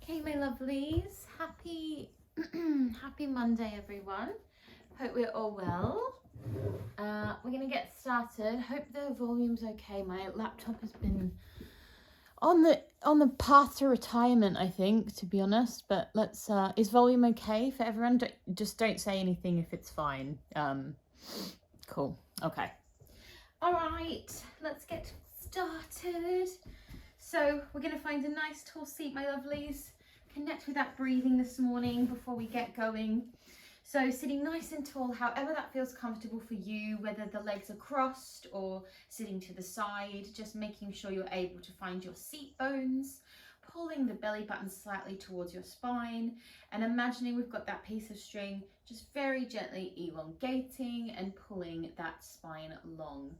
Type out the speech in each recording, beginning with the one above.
Okay, my lovelies, happy happy Monday, everyone. Hope we're all well. We're gonna get started. Hope the volume's okay. My laptop has been on the path to retirement, I think, to be honest. But let's. Is volume okay for everyone? Don't say anything if it's fine. Cool. Okay. All right. Let's get started. So we're gonna find a nice tall seat, my lovelies. Connect with that breathing this morning before we get going. So sitting nice and tall, however that feels comfortable for you, whether the legs are crossed or sitting to the side, just making sure you're able to find your seat bones, pulling the belly button slightly towards your spine, and imagining we've got that piece of string, just very gently elongating and pulling that spine long.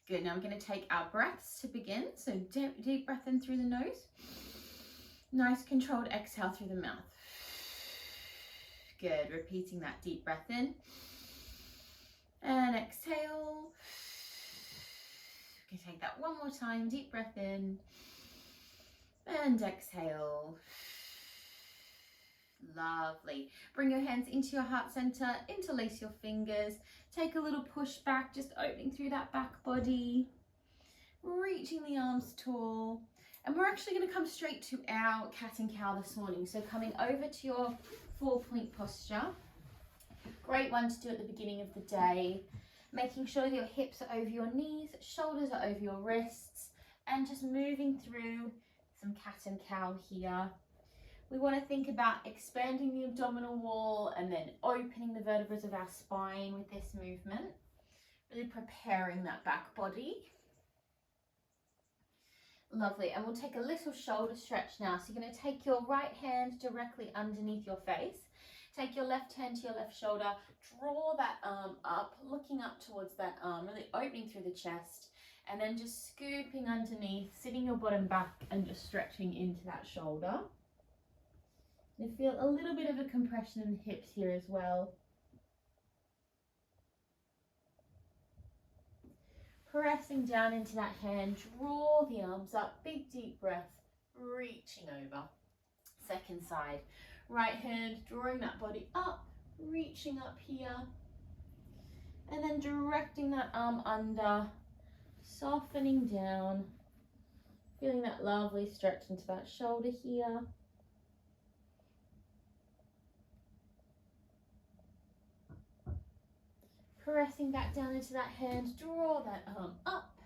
Good, now I'm going to take our breaths to begin. So deep breath in through the nose. Nice controlled exhale through the mouth. Good, repeating that deep breath in. And exhale. Okay, take that one more time. Deep breath in. And exhale. Lovely. Bring your hands into your heart center, interlace your fingers. Take a little push back, just opening through that back body. Reaching the arms tall. And we're actually going to come straight to our cat and cow this morning. So coming over to your 4-point posture. Great one to do at the beginning of the day. Making sure that your hips are over your knees, shoulders are over your wrists, and just moving through some cat and cow here. We want to think about expanding the abdominal wall and then opening the vertebrae of our spine with this movement. Really preparing that back body. Lovely, and we'll take a little shoulder stretch now. So you're going to take your right hand directly underneath your face. Take your left hand to your left shoulder. Draw that arm up, looking up towards that arm, really opening through the chest. And then just scooping underneath, sitting your bottom back and just stretching into that shoulder. You feel a little bit of a compression in the hips here as well. Pressing down into that hand, draw the arms up, big deep breath, reaching over. Second side, right hand, drawing that body up, reaching up here, and then directing that arm under, softening down, feeling that lovely stretch into that shoulder here. Pressing back down into that hand, draw that arm up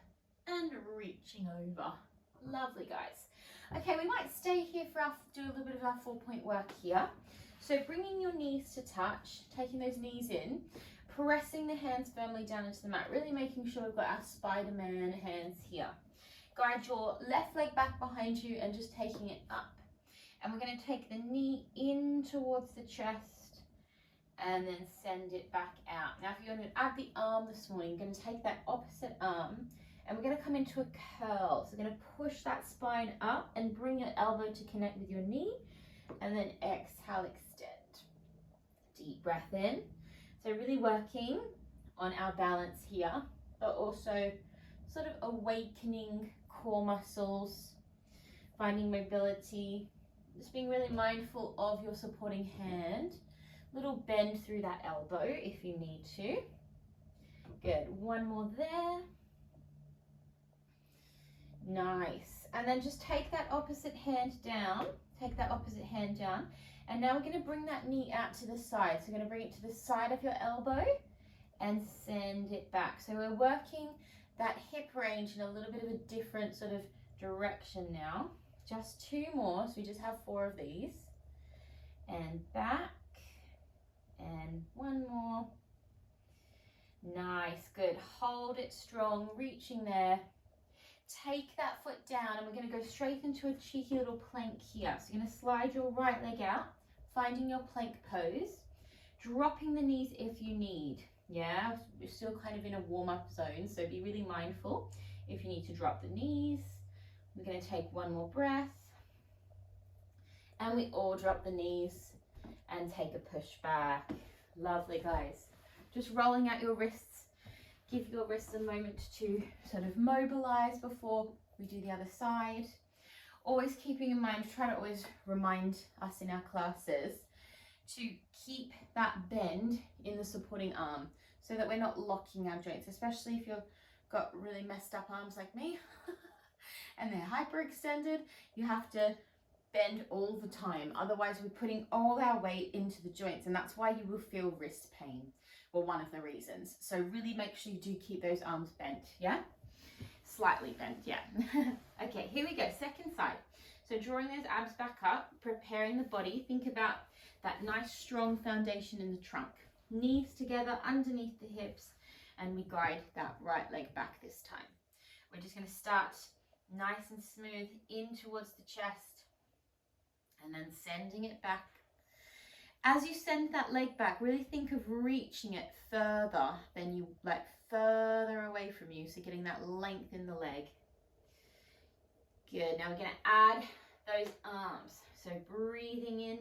and reaching over. Lovely, guys. Okay, we might stay here do a little bit of our 4-point work here. So bringing your knees to touch, taking those knees in, pressing the hands firmly down into the mat, really making sure we've got our Spider-Man hands here. Guide your left leg back behind you and just taking it up. And we're going to take the knee in towards the chest, and then send it back out. Now, if you're going to add the arm this morning, you're going to take that opposite arm and we're going to come into a curl. So we're going to push that spine up and bring your elbow to connect with your knee, and then exhale, extend. Deep breath in. So really working on our balance here, but also sort of awakening core muscles, finding mobility, just being really mindful of your supporting hand. Little bend through that elbow if you need to. Good, one more there. Nice, and then just take that opposite hand down, and now we're going to bring that knee out to the side. So we're going to bring it to the side of your elbow and send it back. So we're working that hip range in a little bit of a different sort of direction now. Just 2 more, so we just have 4 of these. And back. And 1 more. Nice, good. Hold it strong, reaching there. Take that foot down and we're going to go straight into a cheeky little plank here. So you're going to slide your right leg out, finding your plank pose, dropping the knees if you need. Yeah, we're still kind of in a warm-up zone, so be really mindful if you need to drop the knees. We're going to take 1 more breath. And we all drop the knees and take a push back. Lovely, guys. Just rolling out your wrists. Give your wrists a moment to sort of mobilize before we do the other side. always keeping in mind, try to always remind us in our classes to keep that bend in the supporting arm so that we're not locking our joints, especially if you've got really messed up arms like me and they're hyperextended. You have to bend all the time, otherwise we're putting all our weight into the joints, and that's why you will feel wrist pain, or one of the reasons. So really make sure you do keep those arms bent, yeah? Slightly bent, yeah. Okay, here we go, second side. So drawing those abs back up, preparing the body. Think about that nice strong foundation in the trunk. Knees together underneath the hips, and we guide that right leg back this time. We're just going to start nice and smooth in towards the chest, and then sending it back. As you send that leg back, really think of reaching it further than you, like further away from you, so getting that length in the leg. Good. Now we're going to add those arms. So breathing in,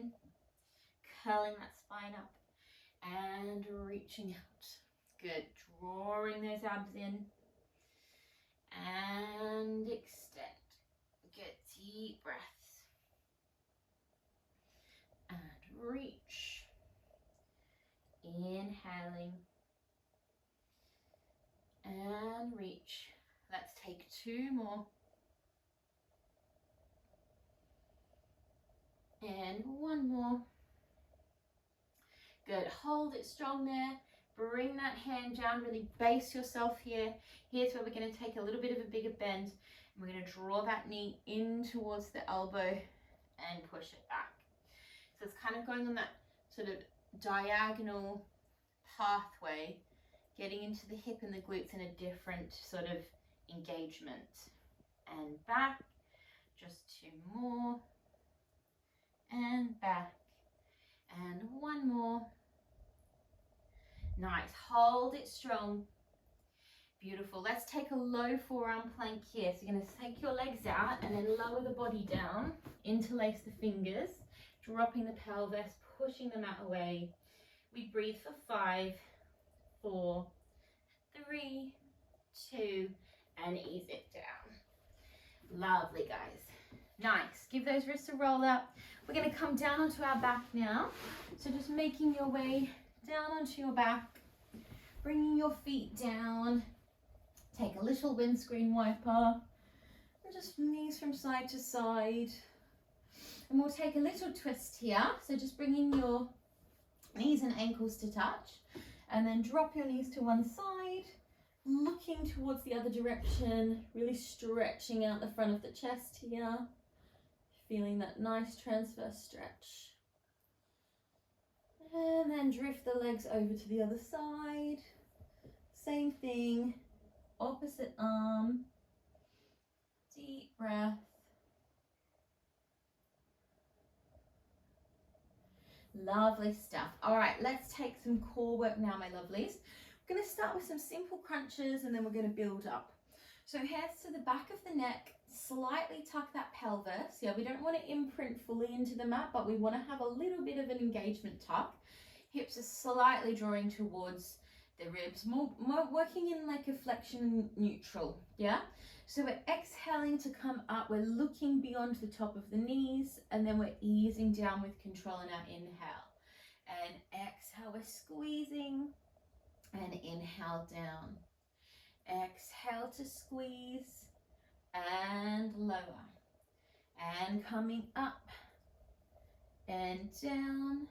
curling that spine up, and reaching out. Good. Drawing those abs in and extend. Good. Deep breaths. And reach. Inhaling and reach. Let's take two more. And one more. Good. Hold it strong there. Bring that hand down. Really base yourself here. Here's where we're going to take a little bit of a bigger bend. We're going to draw that knee in towards the elbow and push it back. So it's kind of going on that sort of diagonal pathway, getting into the hip and the glutes in a different sort of engagement. And back. Just two more. And back. And one more. Nice. Hold it strong. Beautiful. Let's take a low forearm plank here. So you're going to take your legs out and then lower the body down. Interlace the fingers. Dropping the pelvis. Pushing the mat away. We breathe for 5, 4, 3, 2, and ease it down. Lovely, guys. Nice. Give those wrists a roll up. We're going to come down onto our back now. So just making your way down onto your back, bringing your feet down. Take a little windscreen wiper, and just knees from side to side. And we'll take a little twist here. So just bringing your knees and ankles to touch, and then drop your knees to one side, looking towards the other direction, really stretching out the front of the chest here. Feeling that nice transverse stretch. And then drift the legs over to the other side. Same thing, opposite arm. Deep breath. Lovely stuff. All right, let's take some core work now, my lovelies. We're going to start with some simple crunches, and then we're going to build up. So hands to the back of the neck, slightly tuck that pelvis. Yeah, we don't want to imprint fully into the mat, but we want to have a little bit of an engagement tuck. Hips are slightly drawing towards the ribs, more working in like a flexion neutral, yeah? So we're exhaling to come up, we're looking beyond the top of the knees, and then we're easing down with control in our inhale. And exhale, we're squeezing, and inhale down. Exhale to squeeze, and lower. And coming up, and down.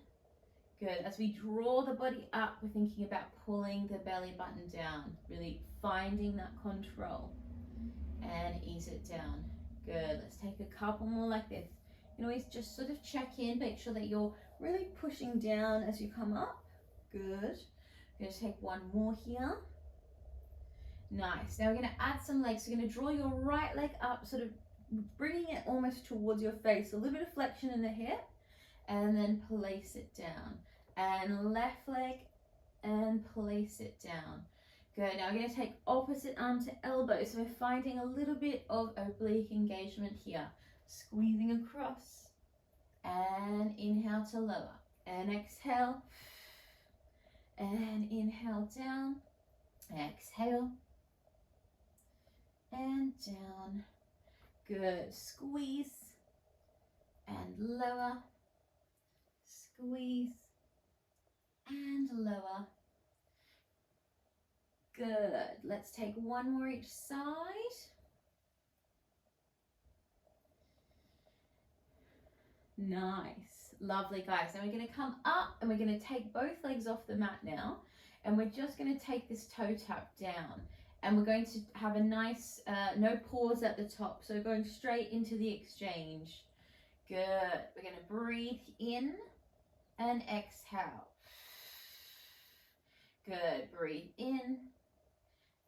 Good. As we draw the body up, we're thinking about pulling the belly button down, really finding that control, and ease it down. Good. Let's take a couple more like this. You can always just sort of check in, make sure that you're really pushing down as you come up. Good. We're going to take one more here. Nice. Now we're going to add some legs. So we're going to draw your right leg up, sort of bringing it almost towards your face. A little bit of flexion in the hip, and then place it down. And left leg, and place it down. Good. Now we're going to take opposite arm to elbow. So we're finding a little bit of oblique engagement here. Squeezing across, and inhale to lower. And exhale, and inhale down. Exhale, and down. Good. Squeeze, and lower, squeeze and lower. Good. Let's take one more each side. Nice. Lovely, guys. Now we're going to come up and we're going to take both legs off the mat now, and we're just going to take this toe tap down, and we're going to have a nice no pause at the top, so going straight into the exchange. Good. We're going to breathe in and exhale. Good. Breathe in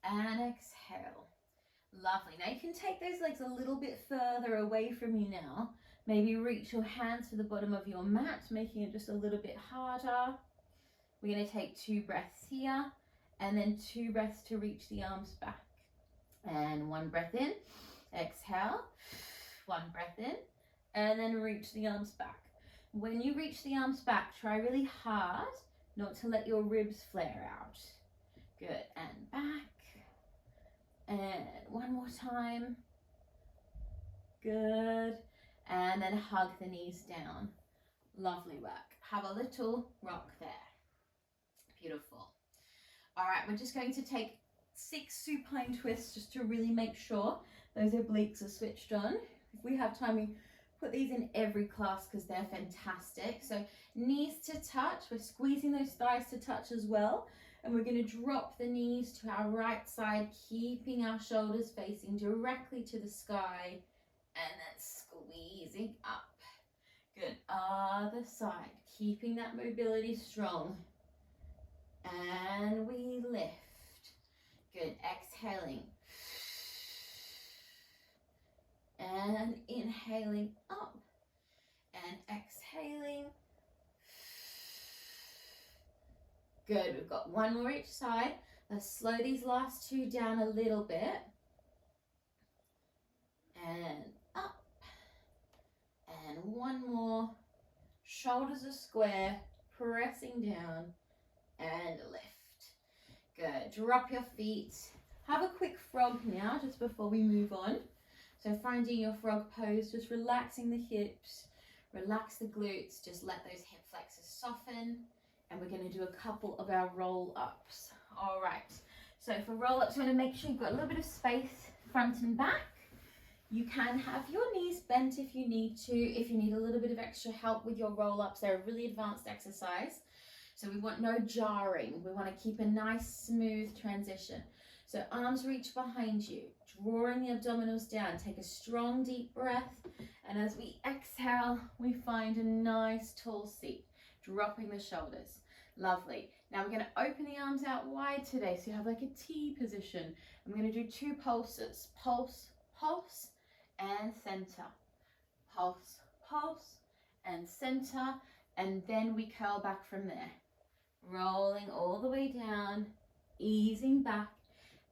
and exhale. Lovely. Now you can take those legs a little bit further away from you now. Maybe reach your hands to the bottom of your mat, making it just a little bit harder. We're going to take 2 breaths here, and then 2 breaths to reach the arms back. And 1 breath in, exhale, 1 breath in, and then reach the arms back. When you reach the arms back, try really hard not to let your ribs flare out. Good, and back. And one more time. Good. And then hug the knees down. Lovely work. Have a little rock there. Beautiful. All right, we're just going to take 6 supine twists just to really make sure those obliques are switched on. If we have time, we put these in every class because they're fantastic. So knees to touch. We're squeezing those thighs to touch as well. And we're going to drop the knees to our right side, keeping our shoulders facing directly to the sky. And then squeezing up. Good. Other side. Keeping that mobility strong. And we lift. Good. Exhaling. And inhaling up. And exhaling. Good. We've got 1 more each side. Let's slow these last 2 down a little bit. And up. And 1 more. Shoulders are square, pressing down, and lift. Good. Drop your feet. Have a quick frog now, just before we move on. So finding your frog pose, just relaxing the hips, relax the glutes, just let those hip flexors soften. And we're going to do a couple of our roll-ups. All right. So for roll-ups, you want to make sure you've got a little bit of space front and back. You can have your knees bent if you need to. If you need a little bit of extra help with your roll-ups, they're a really advanced exercise. So we want no jarring. We want to keep a nice, smooth transition. So arms reach behind you, drawing the abdominals down. Take a strong, deep breath. And as we exhale, we find a nice, tall seat, dropping the shoulders. Lovely. Now we're going to open the arms out wide today, so you have like a T position. I'm going to do 2 pulses. Pulse, pulse, and center. Pulse, pulse, and center. And then we curl back from there. Rolling all the way down, easing back,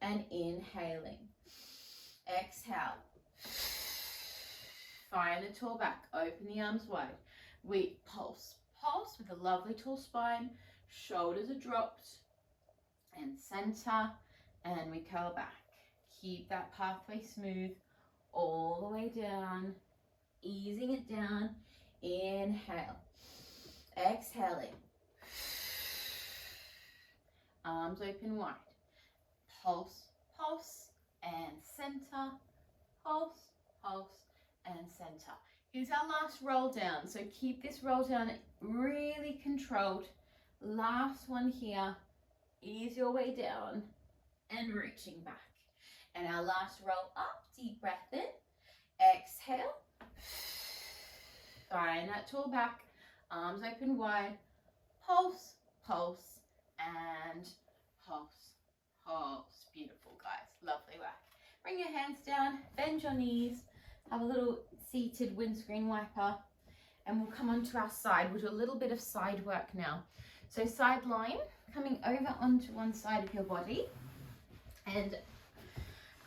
and inhaling. Exhale. Find the tall back. Open the arms wide. We pulse, pulse with a lovely tall spine. Shoulders are dropped. And center. And we curl back. Keep that pathway smooth all the way down. Easing it down. Inhale. Exhaling. Arms open wide. Pulse, pulse, and center. Pulse, pulse, and center. Here's our last roll down. So keep this roll down really controlled. Last one here. Ease your way down and reaching back. And our last roll up. Deep breath in. Exhale. Find that tall back. Arms open wide. Pulse, pulse, and pulse, pulse. Beautiful, guys. Lovely work. Bring your hands down, bend your knees, have a little seated windscreen wiper, and we'll come onto our side. We'll do a little bit of side work now. So side line, coming over onto one side of your body. And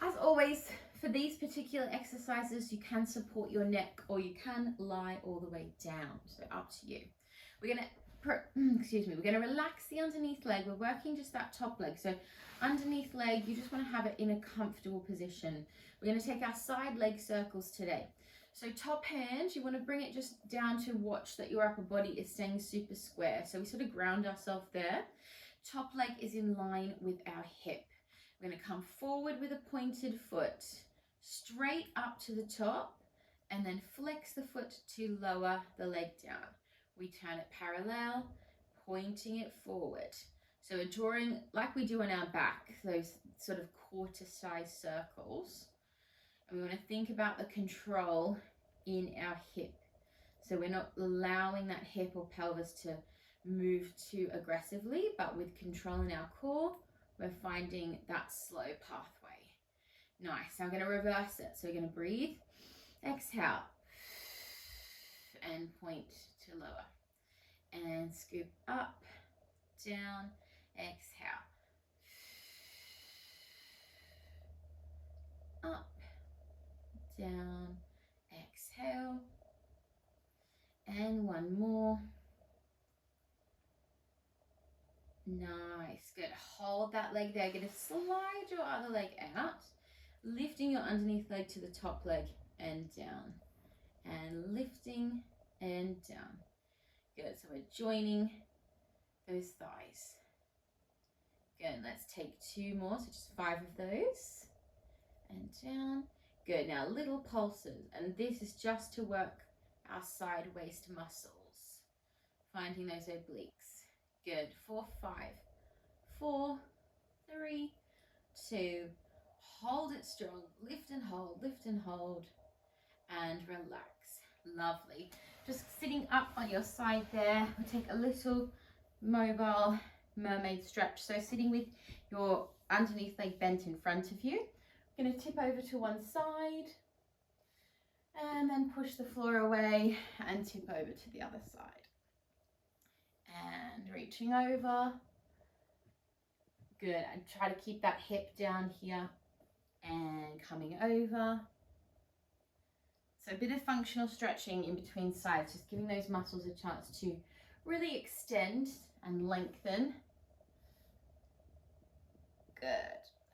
as always, for these particular exercises, you can support your neck or you can lie all the way down. So up to you. We're going to we're going to relax the underneath leg. We're working just that top leg. So underneath leg, you just want to have it in a comfortable position. We're going to take our side leg circles today. So top hand, you want to bring it just down to watch that your upper body is staying super square. So we sort of ground ourselves there. Top leg is in line with our hip. We're going to come forward with a pointed foot, straight up to the top, and then flex the foot to lower the leg down. We turn it parallel, pointing it forward. So we're drawing, like we do on our back, those sort of quarter-sized circles. And we want to think about the control in our hip. So we're not allowing that hip or pelvis to move too aggressively, but with control in our core, we're finding that slow pathway. Nice. Now I'm going to reverse it. So we're going to breathe, exhale, and point to lower. And scoop up, down, exhale. Up, down, exhale. And one more. Nice, good. Hold that leg there. Going to slide your other leg out, lifting your underneath leg to the top leg and down, and lifting and down. Good, so we're joining those thighs. Good, let's take 2 more, so just 5 of those, and down. Good, now little pulses, and this is just to work our side waist muscles, finding those obliques. Good, 4, 5, 4, 3, 2, hold it strong, lift and hold, and relax. Lovely. Just sitting up on your side there, we'll take a little mobile mermaid stretch. So sitting with your underneath leg bent in front of you. I'm going to tip over to one side and then push the floor away and tip over to the other side. And reaching over. Good, and try to keep that hip down here and coming over. So a bit of functional stretching in between sides, just giving those muscles a chance to really extend and lengthen. Good.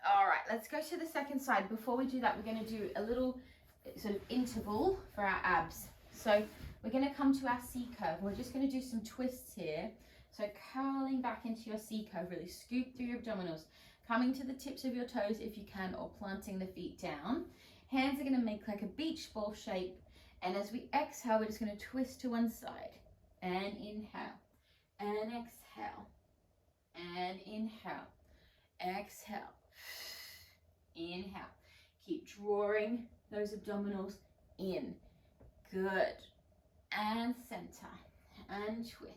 All right, let's go to the second side. Before we do that, we're going to do a little sort of interval for our abs. So we're going to come to our C curve. We're just going to do some twists here. So curling back into your C curve, really scoop through your abdominals, coming to the tips of your toes if you can, or planting the feet down. Hands are going to make like a beach ball shape. And as we exhale, we're just going to twist to one side. And inhale. And exhale. And inhale. Exhale. Inhale. Keep drawing those abdominals in. Good. And center. And twist.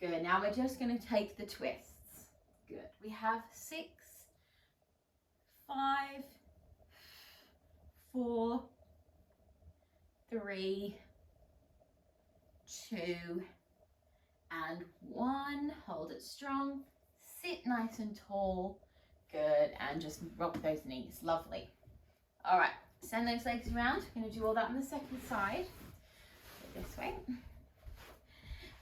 Good. Now we're just going to take the twists. Good. We have 6, 5, 4, 3, 2, and 1. Hold it strong. Sit nice and tall. Good. And just rock those knees. Lovely. All right. Send those legs around. We're going to do all that on the second side. Go this way.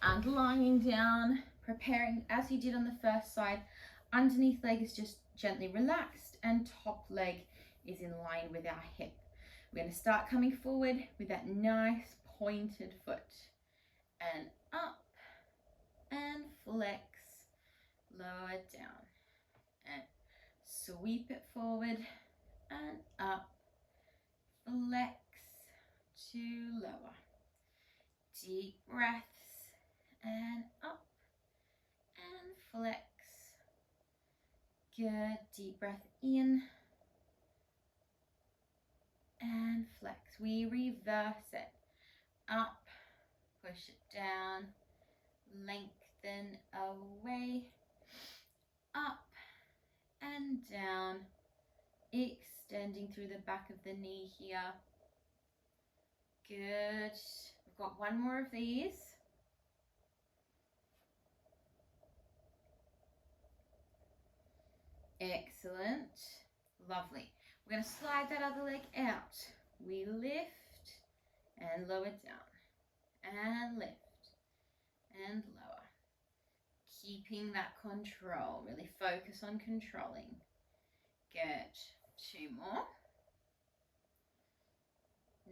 And lying down, preparing as you did on the first side. Underneath leg is just gently relaxed and top leg is in line with our hip. We're going to start coming forward with that nice pointed foot. And up and flex, lower down. And sweep it forward and up, flex to lower. Deep breaths and up and flex. Good, deep breath in and flex. We reverse it. Up, push it down, lengthen away, up and down, extending through the back of the knee here. Good. We've got one more of these. Excellent. Lovely. We're going to slide that other leg out. We lift and lower down. And lift and lower. Keeping that control. Really focus on controlling. Good. 2 more.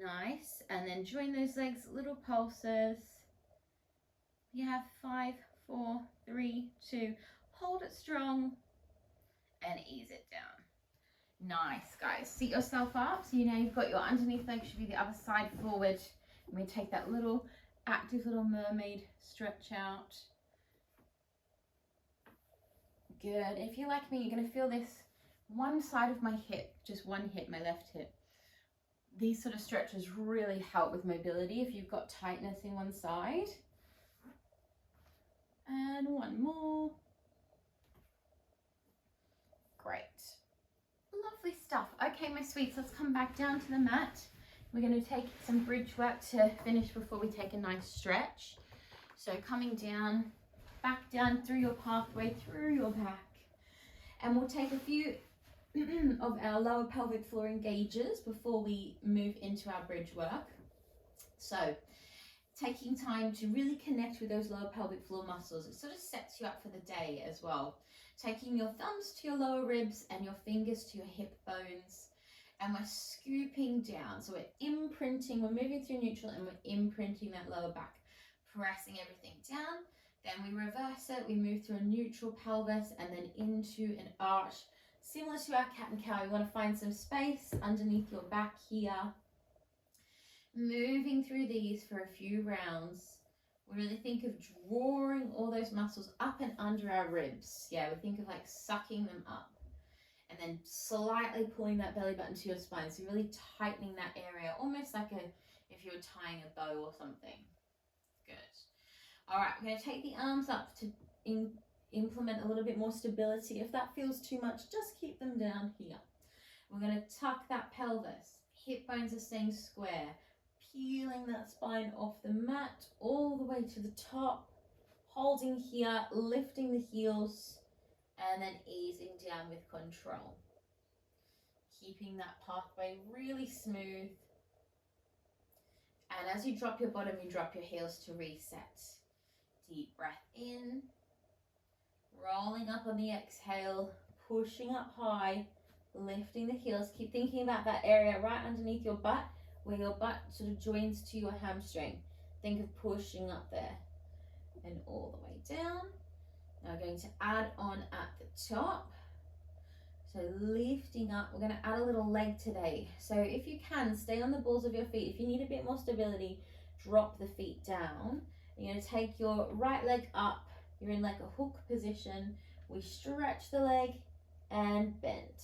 Nice. And then join those legs, little pulses. You have 5, 4, 3, 2. Hold it strong and ease it down. Nice, guys. Seat yourself up. So you know you've got your underneath leg should be the other side forward. And we take that little active little mermaid stretch out. Good. If you're like me, you're going to feel this one side of my hip, just one hip, my left hip. These sort of stretches really help with mobility if you've got tightness in one side. And one more. Great. Lovely stuff. Okay, my sweets, let's come back down to the mat. We're going to take some bridge work to finish before we take a nice stretch. So coming down, back down through your pathway, through your back. And we'll take a few of our lower pelvic floor engages before we move into our bridge work. So taking time to really connect with those lower pelvic floor muscles, it sort of sets you up for the day as well. Taking your thumbs to your lower ribs and your fingers to your hip bones, and we're scooping down. So we're imprinting, we're moving through neutral and we're imprinting that lower back, pressing everything down. Then we reverse it, we move through a neutral pelvis and then into an arch. Similar to our cat and cow, you want to find some space underneath your back here. Moving through these for a few rounds. We really think of drawing all those muscles up and under our ribs. Yeah, we think of like sucking them up. And then slightly pulling that belly button to your spine. So really tightening that area, almost like if you were tying a bow or something. Good. All right, we're going to take the arms up to implement a little bit more stability. If that feels too much, just keep them down here. We're going to tuck that pelvis. Hip bones are staying square. Peeling that spine off the mat all the way to the top. Holding here, lifting the heels, and then easing down with control. Keeping that pathway really smooth. And as you drop your bottom, you drop your heels to reset. Deep breath in. Rolling up on the exhale, pushing up high, lifting the heels. Keep thinking about that area right underneath your butt, where your butt sort of joins to your hamstring. Think of pushing up there and all the way down. Now we're going to add on at the top. So lifting up, we're going to add a little leg today. So if you can, stay on the balls of your feet. If you need a bit more stability, drop the feet down. You're going to take your right leg up. You're in like a hook position. We stretch the leg and bend.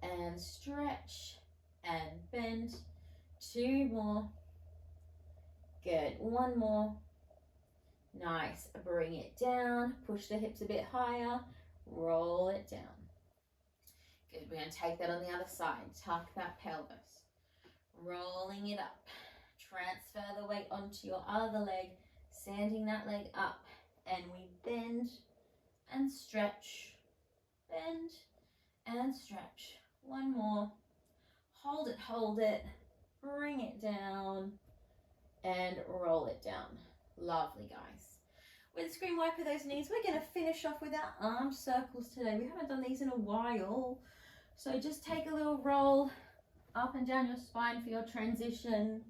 And stretch and bend. 2 more. Good. 1 more. Nice. Bring it down. Push the hips a bit higher. Roll it down. Good. We're going to take that on the other side. Tuck that pelvis. Rolling it up. Transfer the weight onto your other leg. Sanding that leg up. And we bend and stretch. Bend and stretch. 1 more. Hold it. Bring it down and roll it down. Lovely, guys. With screen wiper those knees, we're going to finish off with our arm circles today. We haven't done these in a while. So just take a little roll up and down your spine for your transition.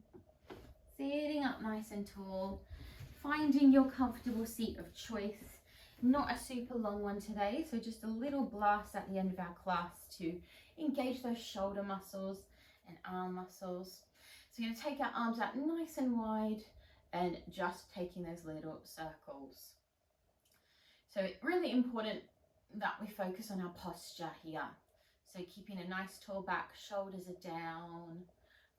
Sitting up nice and tall. Finding your comfortable seat of choice. Not a super long one today, so just a little blast at the end of our class to engage those shoulder muscles and arm muscles. So we're going to take our arms out nice and wide and just taking those little circles. So it's really important that we focus on our posture here. So keeping a nice tall back, shoulders are down,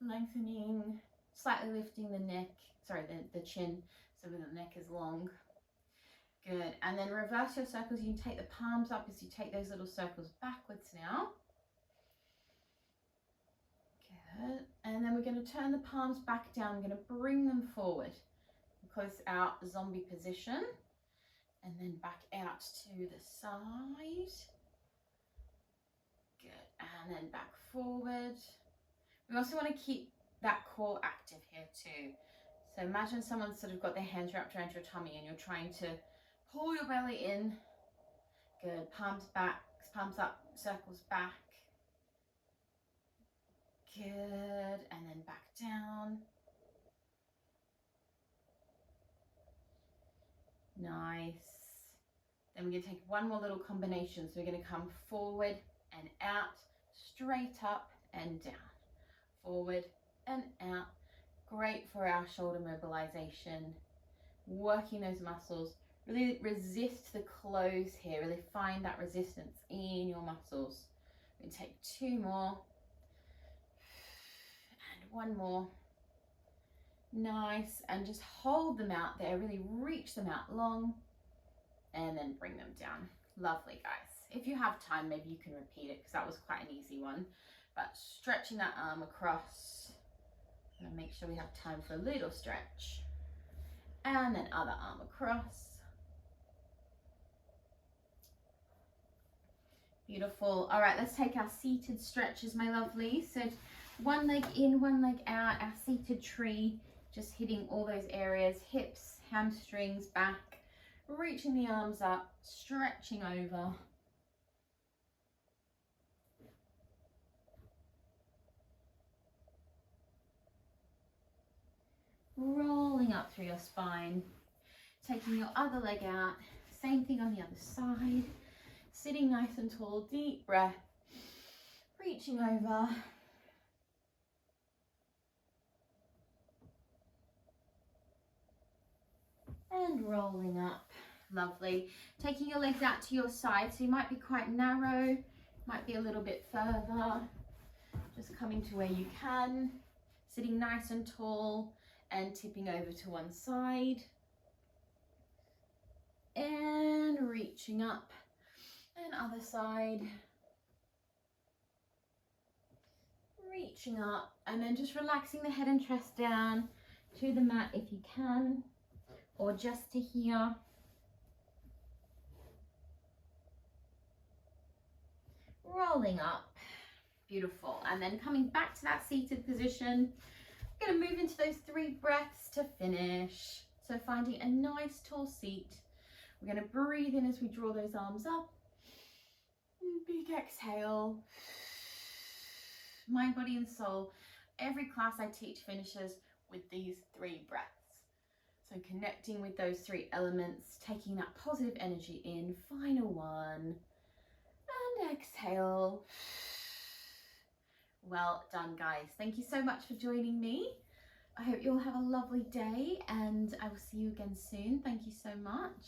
lengthening, slightly lifting the neck, the chin, so the neck is long. Good. And then reverse your circles. You can take the palms up as you take those little circles backwards now. Good. And then we're going to turn the palms back down. We're going to bring them forward because our zombie position. And then back out to the side. Good. And then back forward. We also want to keep that core active here too. So imagine someone's sort of got their hands wrapped around your tummy and you're trying to pull your belly in. Good. Palms back, palms up, circles back. Good, and then back down. Nice. Then we're going to take one more little combination. So we're going to come forward and out, straight up and down. Forward and out. Great for our shoulder mobilization. Working those muscles. Really resist the close here. Really find that resistance in your muscles. We're going to take two more. And one more. Nice. And just hold them out there. Really reach them out long. And then bring them down. Lovely, guys. If you have time, maybe you can repeat it because that was quite an easy one. But stretching that arm across. And make sure we have time for a little stretch. And then other arm across. Beautiful. All right, let's take our seated stretches, my lovely. So one leg in, one leg out, our seated tree, just hitting all those areas, hips, hamstrings, back, reaching the arms up, stretching over. Rolling up through your spine, taking your other leg out, same thing on the other side, sitting nice and tall, deep breath, reaching over. And rolling up. Lovely. Taking your legs out to your side, so you might be quite narrow, might be a little bit further. Just coming to where you can, sitting nice and tall and tipping over to one side. And reaching up, and other side. Reaching up, and then just relaxing the head and chest down to the mat if you can, or just to here. Rolling up. Beautiful. And then coming back to that seated position. We're going to move into those 3 breaths to finish. So finding a nice tall seat. We're going to breathe in as we draw those arms up. Big exhale. Mind, body and soul. Every class I teach finishes with these 3 breaths. So connecting with those 3 elements, taking that positive energy in. Final one. And exhale. Well done, guys. Thank you so much for joining me. I hope you all have a lovely day, and I will see you again soon. Thank you so much.